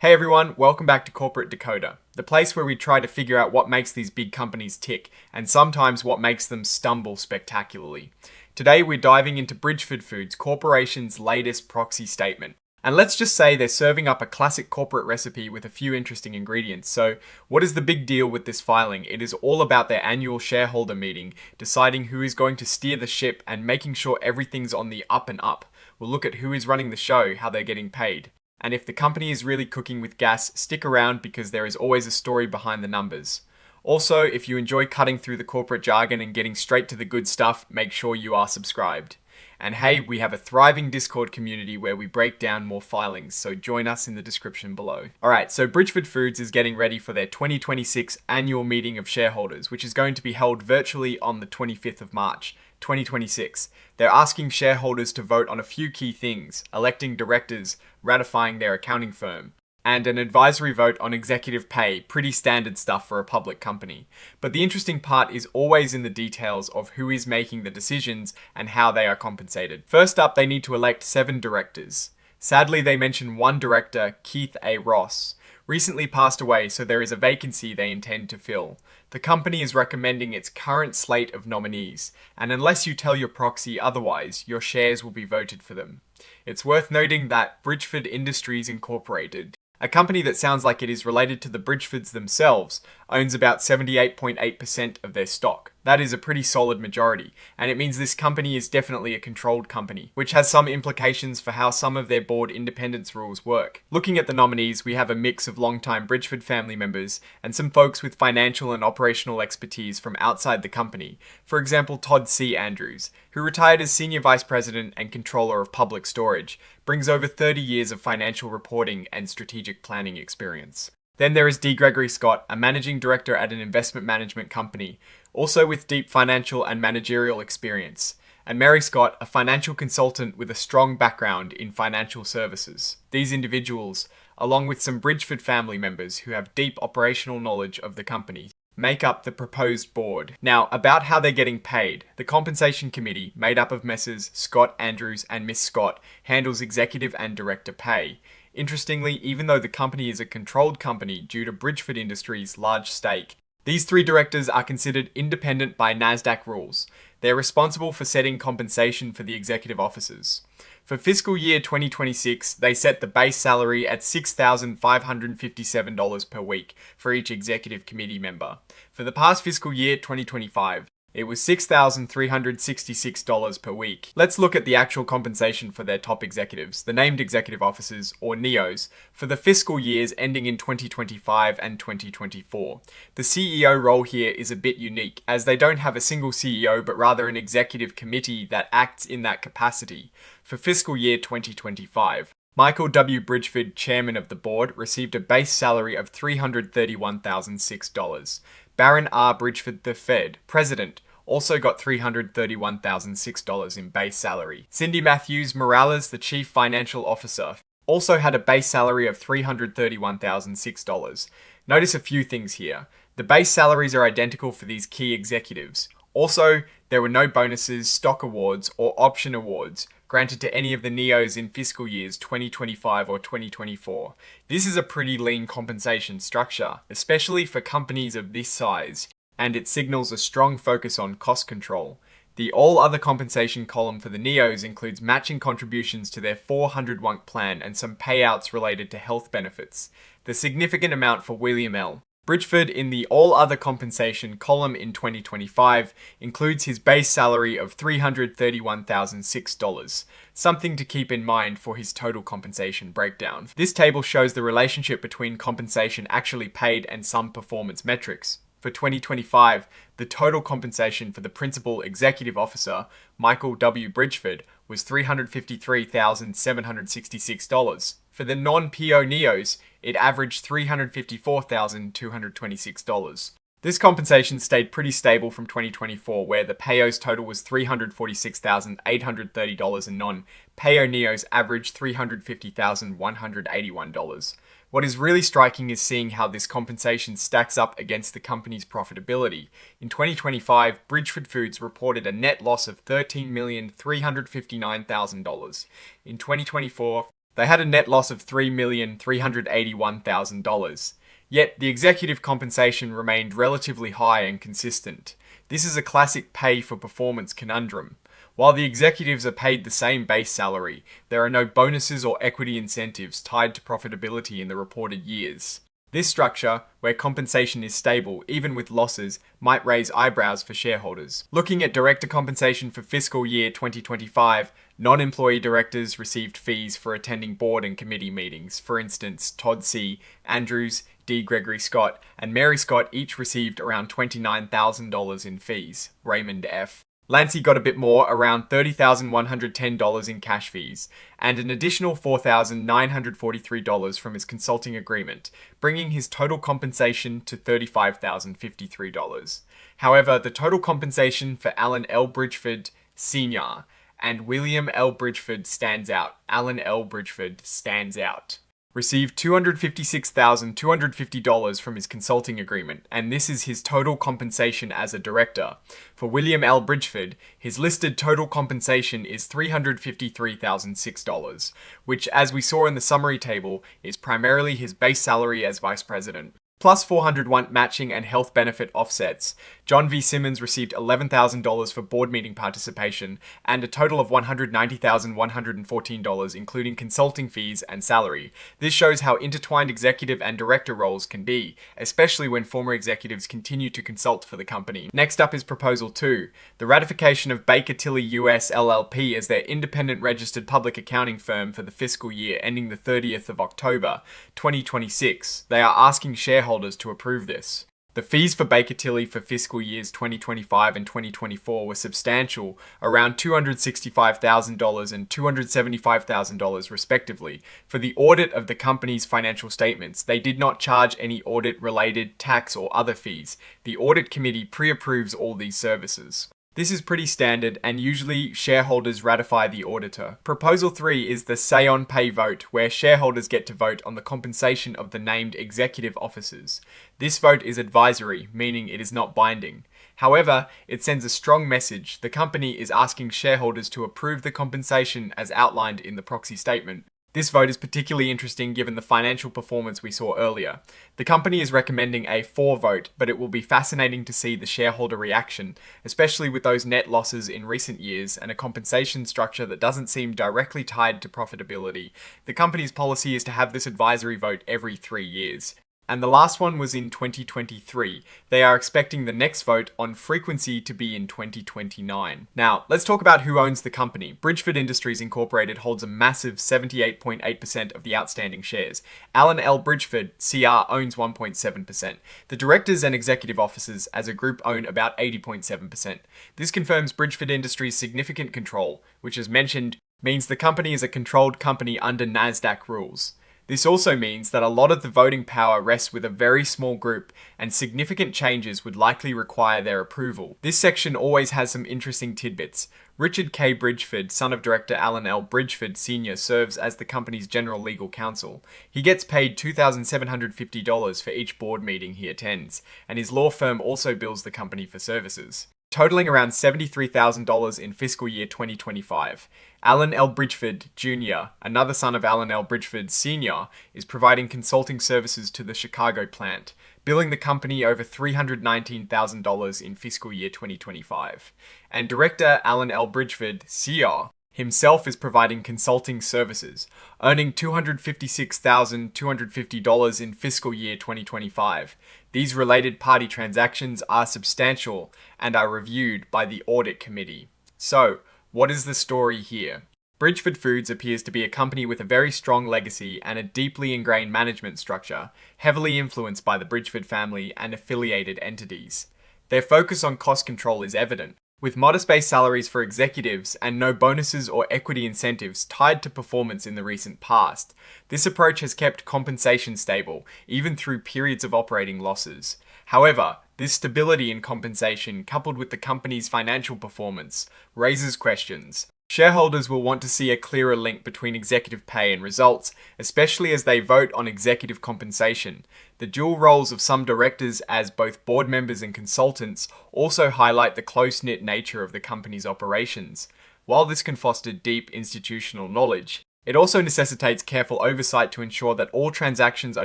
Hey everyone, welcome back to Corporate Decoder, the place where we try to figure out what makes these big companies tick, and sometimes what makes them stumble spectacularly. Today we're diving into Bridgford Foods Corporation's latest proxy statement. And let's just say they're serving up a classic corporate recipe with a few interesting ingredients. So what is the big deal with this filing? It is all about their annual shareholder meeting, deciding who is going to steer the ship and making sure everything's on the up and up. We'll look at who is running the show, how they're getting paid. And if the company is really cooking with gas, stick around because there is always a story behind the numbers. Also, if you enjoy cutting through the corporate jargon and getting straight to the good stuff, make sure you are subscribed. And hey, we have a thriving Discord community where we break down more filings, so join us in the description below. Alright, so Bridgford Foods is getting ready for their 2026 annual meeting of shareholders, which is going to be held virtually on the 25th of March, 2026. They're asking shareholders to vote on a few key things: electing directors, ratifying their accounting firm, and an advisory vote on executive pay. Pretty standard stuff for a public company. But the interesting part is always in the details of who is making the decisions and how they are compensated. First up, they need to elect 7 directors. Sadly, they mention one director, Keith A. Ross, recently passed away, so there is a vacancy they intend to fill. The company is recommending its current slate of nominees, and unless you tell your proxy otherwise, your shares will be voted for them. It's worth noting that Bridgford Industries Incorporated, a company that sounds like it is related to the Bridgefords themselves, owns about 78.8% of their stock. That is a pretty solid majority, and it means this company is definitely a controlled company, which has some implications for how some of their board independence rules work. Looking at the nominees, we have a mix of long-time Bridgford family members and some folks with financial and operational expertise from outside the company. For example, Todd C. Andrews, who retired as Senior Vice President and Controller of Public Storage, brings over 30 years of financial reporting and strategic planning experience. Then there is D. Gregory Scott, a managing director at an investment management company, also with deep financial and managerial experience, and Mary Scott, a financial consultant with a strong background in financial services. These individuals, along with some Bridgford family members who have deep operational knowledge of the company, make up the proposed board. Now, about how they're getting paid. The compensation committee, made up of Messrs. Scott, Andrews, and Miss Scott, handles executive and director pay. Interestingly, even though the company is a controlled company due to Bridgford Industries' large stake, these 3 directors are considered independent by NASDAQ rules. They're responsible for setting compensation for the executive officers. For fiscal year 2026, they set the base salary at $6,557 per week for each executive committee member. For the past fiscal year 2025, it was $6,366 per week. Let's look at the actual compensation for their top executives, the named executive officers, or NEOs, for the fiscal years ending in 2025 and 2024. The CEO role here is a bit unique, as they don't have a single CEO, but rather an executive committee that acts in that capacity. For fiscal year 2025, Michael W. Bridgford, chairman of the board, received a base salary of $331,006. Baron R. Bridgford III, president, also got $331,006 in base salary. Cindy Matthews Morales, the chief financial officer, also had a base salary of $331,006. Notice a few things here. The base salaries are identical for these key executives. Also, there were no bonuses, stock awards, or option awards granted to any of the NEOs in fiscal years 2025 or 2024. This is a pretty lean compensation structure, especially for companies of this size, and it signals a strong focus on cost control. The all other compensation column for the NEOs includes matching contributions to their 401k plan and some payouts related to health benefits. The significant amount for William L. Bridgford in the all other compensation column in 2025 includes his base salary of $331,006, something to keep in mind for his total compensation breakdown. This table shows the relationship between compensation actually paid and some performance metrics. For 2025, the total compensation for the principal executive officer, Michael W. Bridgford, was $353,766. For the non-PO NEOs, it averaged $354,226. This compensation stayed pretty stable from 2024, where the PAYO's total was $346,830 and non-PAYO NEOs averaged $350,181. What is really striking is seeing how this compensation stacks up against the company's profitability. In 2025, Bridgford Foods reported a net loss of $13,359,000. In 2024, They had a net loss of $3,381,000. Yet, the executive compensation remained relatively high and consistent. This is a classic pay for performance conundrum. While the executives are paid the same base salary, there are no bonuses or equity incentives tied to profitability in the reported years. This structure, where compensation is stable even with losses, might raise eyebrows for shareholders. Looking at director compensation for fiscal year 2025, non-employee directors received fees for attending board and committee meetings. For instance, Todd C. Andrews, D. Gregory Scott, and Mary Scott each received around $29,000 in fees. Raymond F. Lancey got a bit more, around $30,110 in cash fees, and an additional $4,943 from his consulting agreement, bringing his total compensation to $35,053. However, the total compensation for Alan L. Bridgford Sr. and William L. Bridgford stands out. Alan L. Bridgford stands out. Received $256,250 from his consulting agreement, and this is his total compensation as a director. For William L. Bridgford, his listed total compensation is $353,006, which, as we saw in the summary table, is primarily his base salary as vice president. Plus $401 matching and health benefit offsets. John V. Simmons received $11,000 for board meeting participation and a total of $190,114, including consulting fees and salary. This shows how intertwined executive and director roles can be, especially when former executives continue to consult for the company. Next up is Proposal 2, the ratification of Baker Tilly US LLP as their independent registered public accounting firm for the fiscal year ending the 30th of October, 2026. They are asking shareholders to approve this. The fees for Baker Tilly for fiscal years 2025 and 2024 were substantial, around $265,000 and $275,000 respectively. For the audit of the company's financial statements, they did not charge any audit-related tax or other fees. The audit committee pre-approves all these services. This is pretty standard, and usually shareholders ratify the auditor. Proposal 3 is the say on pay vote, where shareholders get to vote on the compensation of the named executive officers. This vote is advisory, meaning it is not binding. However, it sends a strong message. The company is asking shareholders to approve the compensation as outlined in the proxy statement. This vote is particularly interesting given the financial performance we saw earlier. The company is recommending a for vote, but it will be fascinating to see the shareholder reaction, especially with those net losses in recent years and a compensation structure that doesn't seem directly tied to profitability. The company's policy is to have this advisory vote every 3 years. And the last one was in 2023. They are expecting the next vote on frequency to be in 2029. Now, let's talk about who owns the company. Bridgford Industries Incorporated holds a massive 78.8% of the outstanding shares. Alan L. Bridgford, CR, owns 1.7%. The directors and executive officers as a group own about 80.7%. This confirms Bridgford Industries' significant control, which, as mentioned, means the company is a controlled company under NASDAQ rules. This also means that a lot of the voting power rests with a very small group, and significant changes would likely require their approval. This section always has some interesting tidbits. Richard K. Bridgford, son of director Alan L. Bridgford Sr., serves as the company's general legal counsel. He gets paid $2,750 for each board meeting he attends, and his law firm also bills the company for services, totaling around $73,000 in fiscal year 2025. Alan L. Bridgford Jr., another son of Alan L. Bridgford Sr., is providing consulting services to the Chicago plant, billing the company over $319,000 in fiscal year 2025. And director Alan L. Bridgford Sr. himself is providing consulting services, earning $256,250 in fiscal year 2025. These related party transactions are substantial and are reviewed by the audit committee. So, what is the story here? Bridgford Foods appears to be a company with a very strong legacy and a deeply ingrained management structure, heavily influenced by the Bridgford family and affiliated entities. Their focus on cost control is evident, with modest base salaries for executives and no bonuses or equity incentives tied to performance in the recent past. This approach has kept compensation stable, even through periods of operating losses. However, this stability in compensation, coupled with the company's financial performance, raises questions. Shareholders will want to see a clearer link between executive pay and results, especially as they vote on executive compensation. The dual roles of some directors as both board members and consultants also highlight the close-knit nature of the company's operations. While this can foster deep institutional knowledge, It also necessitates careful oversight to ensure that all transactions are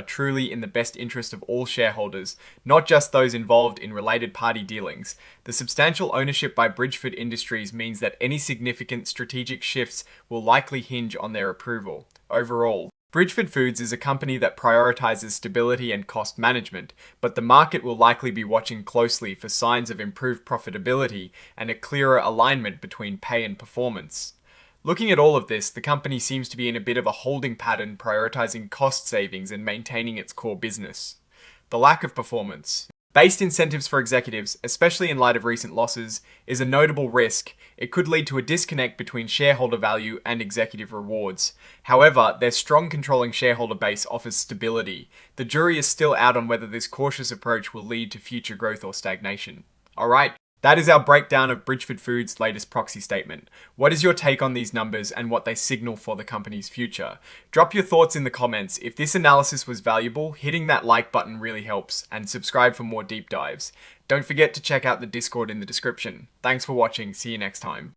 truly in the best interest of all shareholders, not just those involved in related party dealings. The substantial ownership by Bridgford Industries means that any significant strategic shifts will likely hinge on their approval. Overall, Bridgford Foods is a company that prioritizes stability and cost management, but the market will likely be watching closely for signs of improved profitability and a clearer alignment between pay and performance. Looking at all of this, the company seems to be in a bit of a holding pattern, prioritizing cost savings and maintaining its core business. The lack of performance. Based incentives for executives, especially in light of recent losses, is a notable risk. It could lead to a disconnect between shareholder value and executive rewards. However, their strong controlling shareholder base offers stability. The jury is still out on whether this cautious approach will lead to future growth or stagnation. Alright, that is our breakdown of Bridgford Foods' latest proxy statement. What is your take on these numbers and what they signal for the company's future? Drop your thoughts in the comments. If this analysis was valuable, hitting that like button really helps, and subscribe for more deep dives. Don't forget to check out the Discord in the description. Thanks for watching. See you next time.